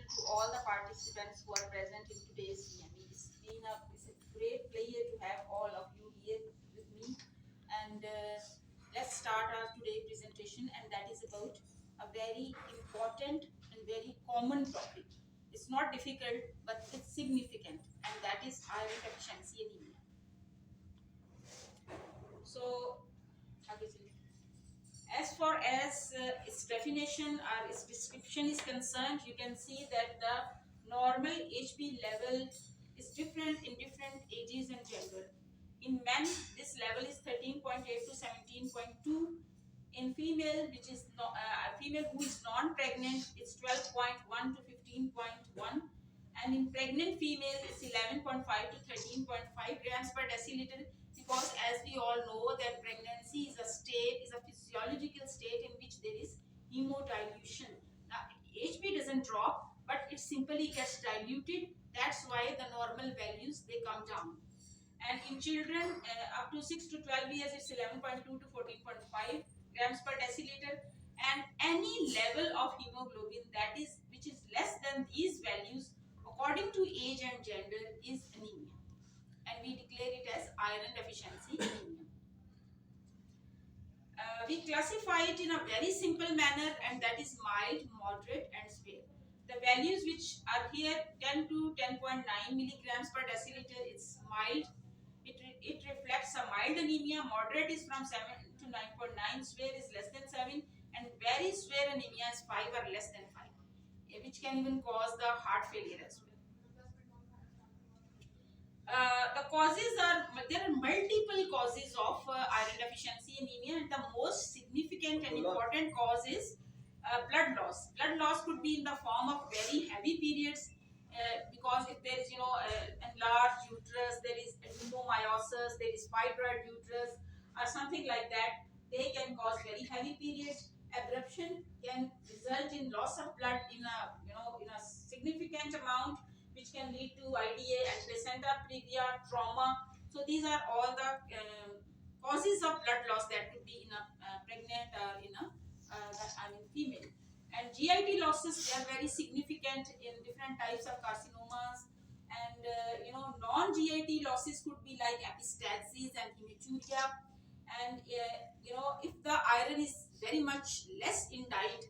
grateful to all the participants who are present in today's CME. It's a great pleasure to have all of you here with me. And let's start our today's presentation, and that is about a very important and very common topic. It's not difficult, but it's significant, and that is iron deficiency anemia. So, as far as its definition or its description is concerned, you can see that the normal HB level is different in different ages and gender. In men, this level is 13.8 to 17.2. In female, which is female who is non-pregnant, it's 12.1 to 15.1. And in pregnant female, it's 11.5 to 13.5 grams per deciliter, because as we all know that pregnancy is a physiological state in which there is hemodilution. Now HB doesn't drop, but it simply gets diluted. That's why the normal values, they come down. And in children up to 6 to 12 years, it's 11.2 to 14.5 grams per deciliter. And any level of hemoglobin that is which is less than these values according to age and gender is anemia, and we declare it as iron deficiency anemia. We classify it in a very simple manner, and that is mild, moderate, and severe. The values which are here, 10 to 10.9 milligrams per deciliter, it's mild. It reflects a mild anemia. Moderate is from 7 to 9.9. Severe is less than 7, and very severe anemia is 5 or less than 5, which can even cause the heart failure as well. The causes are, there are multiple causes of iron deficiency anemia, and the most significant and important cause is blood loss. Blood loss could be in the form of very heavy periods, because if there is enlarged uterus, there is adenomyosis, there is fibroid uterus or something like that, they can cause very heavy periods. Abruption can result in loss of blood in a significant amount, which can lead to IDA and placenta previa, trauma. So these are all the causes of blood loss that could be in a pregnant or in a female. And GIT losses, they are very significant in different types of carcinomas. And non-GIT losses could be like epistaxis and hematuria. And if the iron is very much less in diet,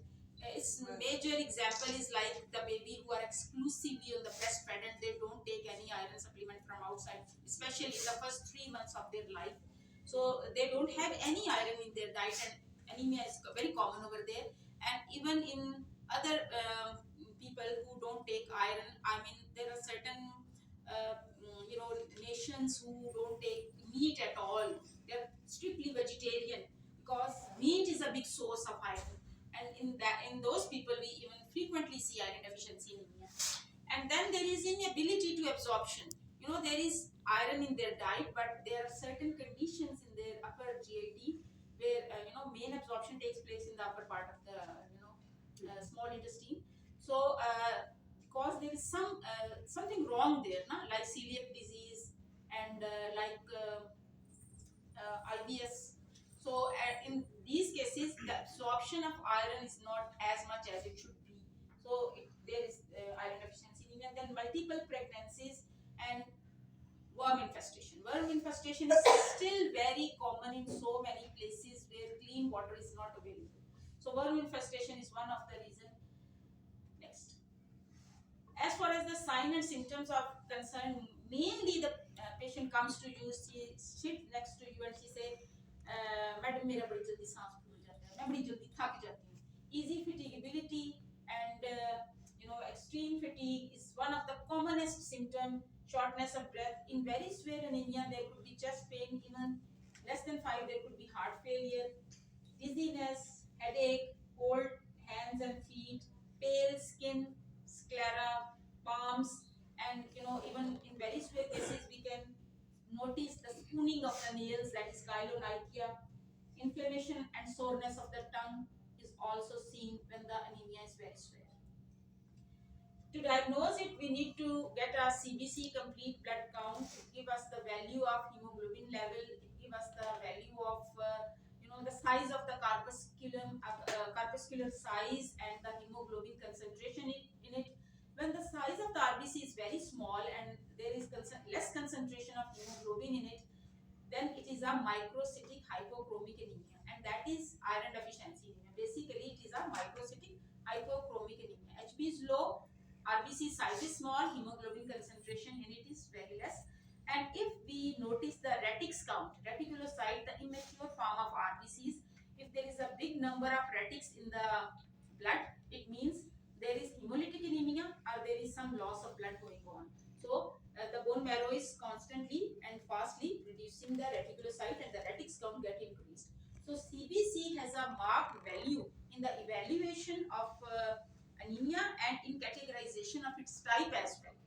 its major example is like the baby who are exclusively on the breastfed and they don't take any iron supplement from outside, especially in the first 3 months of their life. So they don't have any iron in their diet, and anemia is very common over there. And even in other people who don't take iron, I mean, there are certain nations who don't take meat at all. They're strictly vegetarian because meat is a big source of iron. And in those people, we even frequently see iron deficiency anemia. And then there is inability to absorption. There is iron in their diet, but there are certain conditions in their upper GIT where main absorption takes place in the upper part of the small intestine. So because there is something wrong there, like celiac disease and IBS. So in these cases, the absorption of iron is not as much as it should be. So there is iron deficiency anemia. Then multiple pregnancies and worm infestation. Worm infestation is still very common in so many places where clean water is not available. So worm infestation is one of the reasons. Next. As far as the sign and symptoms are concerned, mainly the patient comes to you, she sits next to you and she say, madam मेरा बड़ी जल्दी सांस फूल जाता है, मैं बड़ी जल्दी थक जाती हूँ. Easy fatigability and extreme fatigue is one of the commonest symptom. Shortness of breath. In very severe anemia, there could be chest pain. Even less than 5, there could be heart failure, dizziness, headache, cold hands and feet, pale skin, sclera, palms, and even in very severe cases, we can notice the spooning of the nails, that is chylonychia. Inflammation and soreness of the tongue is also seen when the anemia is very severe. To diagnose it, we need to get a CBC, complete blood count. It gives us the value of hemoglobin level. It gives us the value of the size of the corpuscular size and the hemoglobin concentration in it. When the size of the RBC is very small and there is less concentration of hemoglobin in it, then it is a microcytic hypochromic anemia, and that is iron deficiency anemia. Basically, it is a microcytic hypochromic anemia. HB is low, RBC size is small, hemoglobin concentration in it is very less. And if we notice the retics count, reticulocyte, the immature form of RBCs, if there is a big number of retics in the blood, it means there is hemolytic anemia or there is some loss of blood going on. So the bone marrow is constantly and fastly reducing the reticulocyte and the retics count get increased. So CBC has a marked value in the evaluation of anemia and in categorization of its type as well.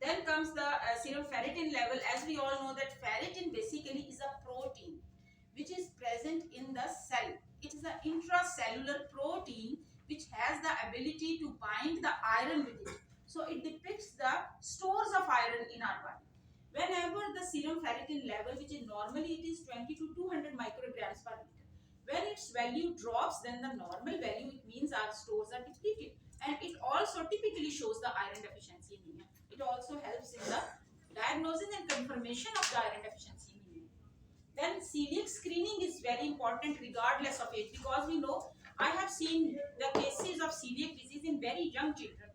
Then comes the serum ferritin level. As we all know that ferritin basically is a protein which is present in the cell. It is an intracellular protein which has the ability to bind the iron with it. So it depicts the stores of iron in our body. Whenever the serum ferritin level, which is normally it is 20 to 200 micrograms per liter, when its value drops than the normal value, it means our stores are depleted. And it also typically shows the iron deficiency anemia. It also helps in the diagnosis and confirmation of the iron deficiency anemia. Then celiac screening is very important regardless of age, because we know I have seen the cases of celiac disease in very young children.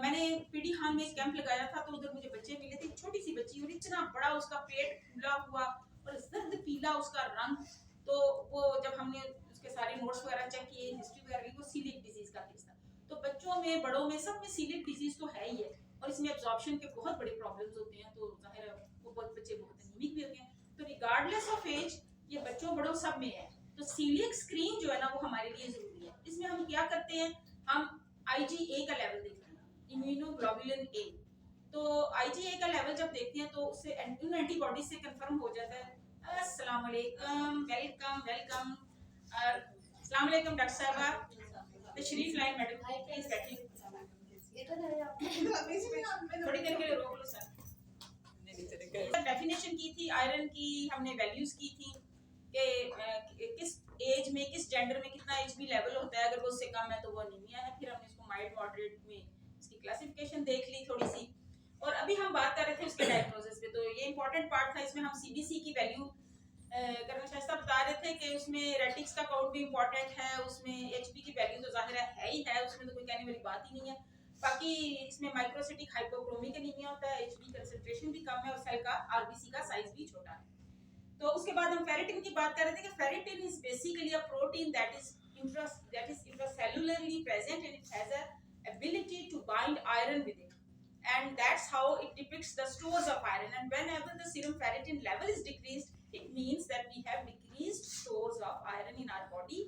मैंने PD Khan में एक camp लगाया था, तो उधर मुझे बच्चे मिले थे, छोटी सी बच्ची और इतना बड़ा उसका पेट फूला हुआ और जर्द पीला उसका रंग। तो वो जब हमने उसके सारे नोट्स वगैरह चेक किए, हिस्ट्री वगैरह की, वो सीलियक डिजीज का केस था। तो बच्चों में बड़ों में सब में सीलियक डिजीज तो है ही है, और इसमें एब्जॉर्प्शन के बहुत बड़े प्रॉब्लम्स होते हैं, तो जाहिर है वो बहुत बच्चे बहुत एनीमिक भी होते हैं। तो रिगार्डलेस ऑफ एज ये बच्चों बड़ों सब में है। तो सीलियक स्क्रीन जो है ना वो हमारे लिए जरूरी है। इसमें हम क्या करते हैं, हम IgA का लेवल देखते हैं, इम्यूनोग्लोबुलिन A। तो IgA का लेवल जब देखते हैं तो उससे इन एंटीबॉडीज से कंफर्म हो जाता है। अस्सलाम वालेकुम, वेलकम वेलकम। अस्सलाम वालेकुम डॉक्टर साहबा, तशरीफ लाएं मैडम, प्लीज बैठिए। थोड़ी देर के लिए रोक लो सर। डेफिनेशन की थी आयरन की, हमने वैल्यूज की थी कि किस एज में किस जेंडर में कितना HB लेवल होता है, अगर वो उससे कम है तो वो एनीमिया है। फिर हमने इसको माइल्ड मॉडरेट में इसकी क्लासिफिकेशन देख ली थोड़ी सी, और अभी हम बात कर रहे थे उसके डायग्नोसिस पे। तो ये इंपॉर्टेंट पार्ट था, इसमें हम CBC की वैल्यू करना शायद बता रहे थे कि उसमें रेटिक्स का काउंट भी इंपॉर्टेंट है, उसमें HB की वैल्यू तो जाहिर है ही है, उसमें तो कोई कहने वाली बात ही नहीं है। बाकी इसमें माइक्रोसिटिक हाइपोक्रोमिक एनीमिया होता है, HB कंसंट्रेशन भी कम है और सेल का RBC का साइज भी छोटा है। तो उसके बाद हम फेरिटिन की बात कर रहे थे कि ferritin is basically a protein that is intracellularly present and it has a ability to bind iron with it, and that's how it depicts the stores of iron. And whenever the serum ferritin level is decreased, it means that we have decreased stores of iron in our body,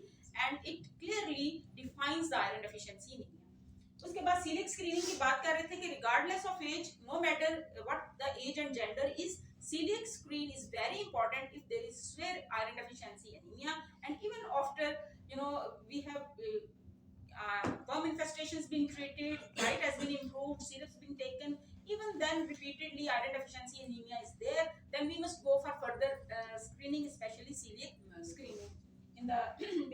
and it clearly defines the iron deficiency anemia. उसके बाद coeliac screening की बात कर रहे थे कि regardless of age, no matter what the age and gender is, celiac screen is very important if there is severe iron deficiency anemia. And even after we have worm infestations being treated, diet has been improved, syrups been taken, even then repeatedly iron deficiency anemia is there, then we must go for further screening, especially celiac screening in the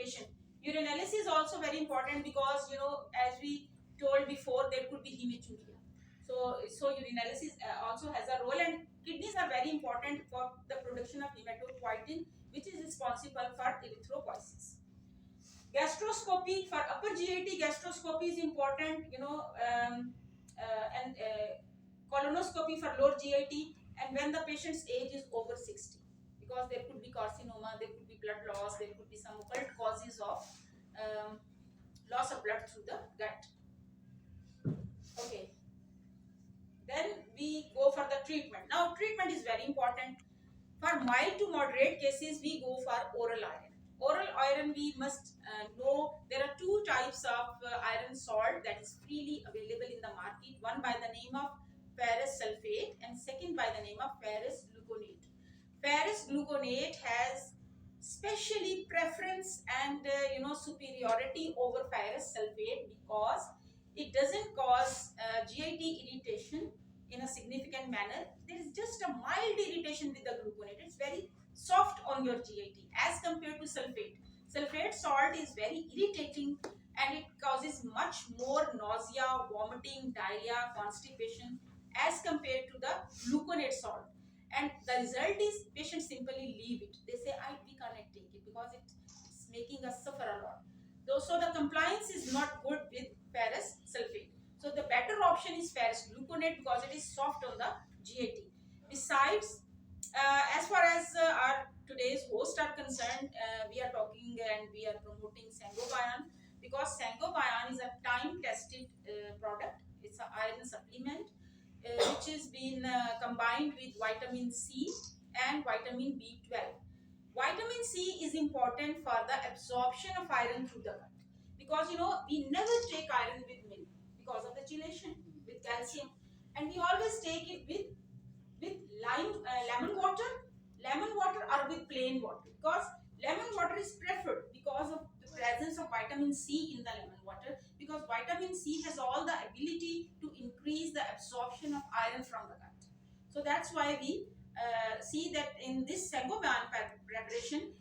patient. Urinalysis is also very important because as we told before, there could be hematuria. So urinalysis also has a role, and kidneys are very important for the production of hematopoietin, which is responsible for erythropoiesis. Gastroscopy for upper GIT, gastroscopy is important, and colonoscopy for lower GIT, and when the patient's age is over 60, because there could be carcinoma, there could be blood loss, there could be some occult causes of loss of blood through the gut. Okay. Then we go for the treatment. Now treatment is very important. For mild to moderate cases, we go for oral iron. Oral iron, we must know there are two types of iron salt that is freely available in the market. One by the name of ferrous sulfate and second by the name of ferrous gluconate. Ferrous gluconate has specially preference and superiority over ferrous sulfate because it doesn't cause GIT irritation in a significant manner. There is just a mild irritation with the gluconate. It's very soft on your GIT as compared to sulfate. Sulfate salt is very irritating and it causes much more nausea, vomiting, diarrhea, constipation as compared to the gluconate salt. And the result is patients simply leave it. They say, we can't take it because it's making us suffer a lot. So the compliance is not good with ferrous sulfate. So the better option is ferrous gluconate because it is soft on the GAT. Besides, as far as our today's hosts are concerned, we are talking and we are promoting Sangobion because Sangobion is a time-tested product. It's an iron supplement which is been combined with vitamin C and vitamin B12. Vitamin C is important for the absorption of iron through the gut because we never take iron with milk because of the chelation with calcium, and we always take it with lemon water or with plain water because lemon water is preferred because of the presence of vitamin C in the lemon water, because vitamin C has all the ability to increase the absorption of iron from the gut. So that's why we see that in this Sangobion preparation,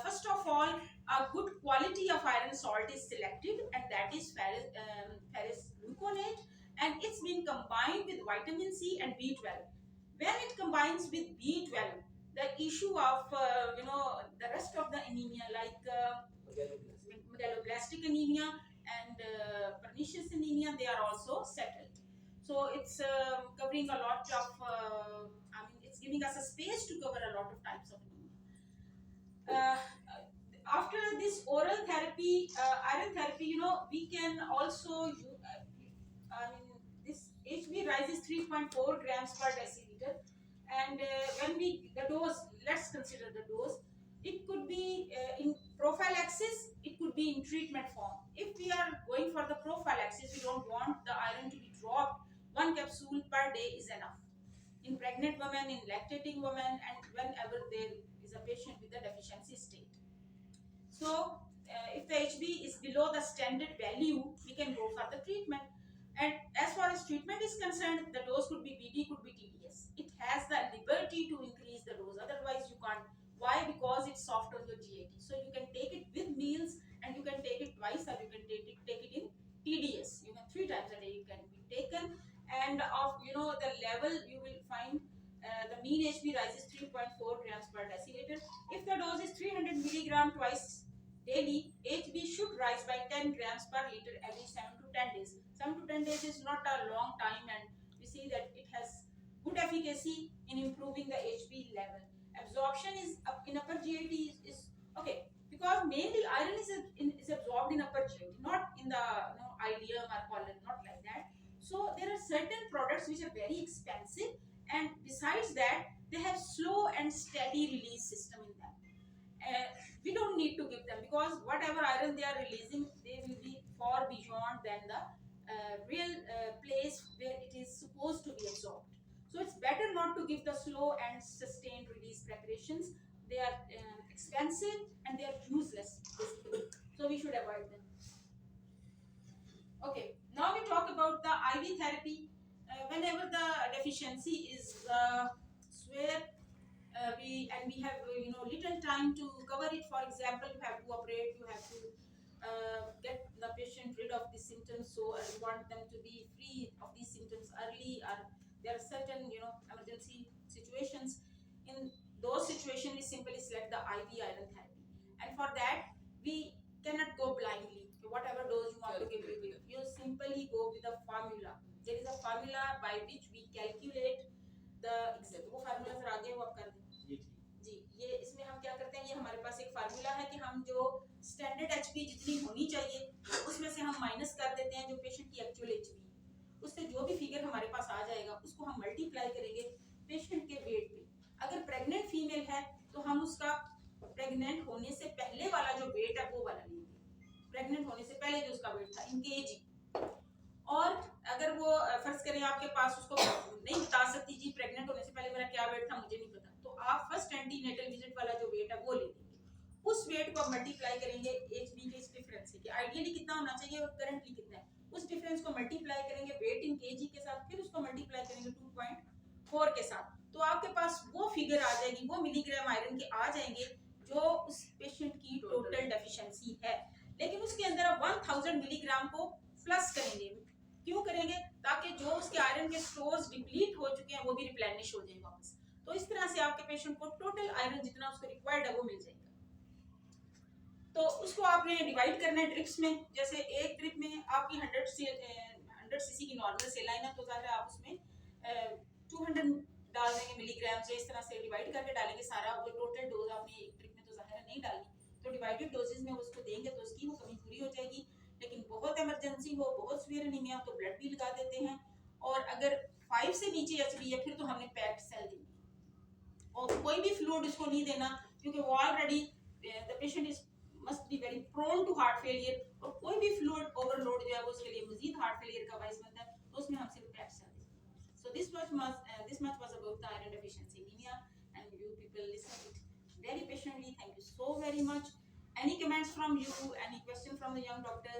first of all, a good quality of iron salt is selected, and that is ferrous gluconate, and it's been combined with vitamin C and B12. When it combines with B12, the issue of the rest of the anemia like megaloblastic anemia and pernicious anemia, they are also settled. So it's covering a lot of it's giving us a space to cover a lot of types of anemia. After this oral therapy, iron therapy, we can also this HB rises 3.4 grams per deciliter, and when the dose, let's consider the dose. It could be in prophylaxis, it could be in treatment form. If we are going for the prophylaxis, we don't want the iron to be dropped. 1 capsule per day is enough. In pregnant women, in lactating women, and whenever there is a patient with a deficiency state. So if the HB is below the standard value, we can go for the treatment. And as far as treatment is concerned, the dose could be BD, could be TDS. It has the liberty to increase the dose. Otherwise, you can't. Why? Because it's soft on your GAT. So you can take it with meals, and you can take it twice, or you can take it in TDS. You can 3 times a day. It can be taken, and of the level you will find the mean HB rises 3.4 grams per deciliter. If the dose is 300 milligram twice daily, HB should rise by 10 grams per liter every 7 to 10 days. 7 to 10 days is not a long time, and we see that it has good efficacy in improving the HB level. Absorption is in upper GAT is okay because mainly iron is absorbed in upper GAT, not in the ileum or colon, not like that. So there are certain products which are very expensive, and besides that, they have slow and steady release system in them. We don't need to give them because whatever iron they are releasing, they will be far beyond than the real place where it is supposed to be absorbed. So it's better not to give the slow and sustained release preparations. They are expensive and they are useless basically. So we should avoid them. Okay, now we talk about the IV therapy. Whenever the deficiency is where we have little time to cover it. For example, you have to operate, you have to get the patient rid of the symptoms, so you want them to be free of these symptoms early, or there are certain emergency situations. In those situations, we simply select the IV iron therapy, and for that we cannot go blindly. Whatever dose you want to give, you simply go with a formula. There is a formula by which we calculate the exact. वो formula फिर आगे वो आप कर दें जी। ये इसमें हम क्या करते हैं, ये हमारे पास एक फार्मूला है कि हम जो स्टैंडर्ड एचपी जितनी होनी चाहिए उसमें से हम माइनस कर देते हैं जो पेशेंट की एक्चुअल एचपी, उससे जो भी फिगर हमारे पास आ जाएगा उसको हम मल्टीप्लाई करेंगे पेशेंट के वेट पे। अगर प्रेग्नेंट फीमेल है तो हम उसका प्रेग्नेंट होने से पहले वाला जो वेट है वो वाला लेंगे, प्रेग्नेंट होने से पहले जो उसका वेट था इन केजी। और अगर वो फर्ज करें आपके पास उसको नहीं बता सकती जी प्रेग्नेंट होने से पहले मेरा क्या वेट था मुझे नहीं पता, तो आप फर्स्ट एंटीनेटल विजिट वाला जो वेट है वो ले लेंगे, उस वेट को मल्टीप्लाई करेंगे एचबी के इस डिफरेंस से कि आइडियली कितना होना चाहिए और करंटली कितना है, उस डिफरेंस को मल्टीप्लाई करेंगे वेट इन केजी के साथ, फिर उसको मल्टीप्लाई करेंगे 2.4 के साथ, तो आपके पास वो फिगर आ जाएगी, वो मिलीग्राम आयरन के आ जाएंगे जो उस पेशेंट की टोटल डेफिशिएंसी है। लेकिन उसके अंदर आप 1000 मिलीग्राम को प्लस करेंगे। क्यों करेंगे? ताकि जो उसके आयरन के स्टोर्स डिप्लीट हो चुके हैं वो भी रिप्लेनिश हो जाए वापस। तो इस तरह से आपके पेशेंट को टोटल आयरन जितना उसको रिक्वायर्ड है वो मिल जाएगा। तो उसको आपने डिवाइड करना है ड्रिप्स में। जैसे एक ड्रिप में आपकी 100 सीसी की नॉर्मल सेलाइन है, तो ज़्यादा आप उसमें 200 डाल देंगे मिलीग्राम से। इस तरह से डिवाइड करके डालेंगे सारा, वो टोटल डोज आपने एक ड्रिप में तो ज़ाहिर नहीं डाली, तो डिवाइडेड डोजेज में उसको देंगे तो उसकी वो कमी पूरी हो जाएगी। लेकिन बहुत इमरजेंसी हो, बहुत सीवियर एनीमिया तो ब्लड भी लगा देते हैं। और अगर 5 से नीचे एचबी है फिर तो हमने पैक्ड सेल देनी है। और कोई भी फ्लूइड उसको नहीं देना, क्योंकि वो already the patient is must be very prone to heart failure, और कोई भी फ्लूइड ओवरलोड जो है वो उसके लिए मजीद हार्ट फेलियर का बाइस बनता है। तो उसमें हम सिर्फ पैक्ड सेल देते हैं। So this much was about the iron deficiency anemia, and you people listened it very patiently. Thank you so very much. Any comments from you? Any question from the young doctor?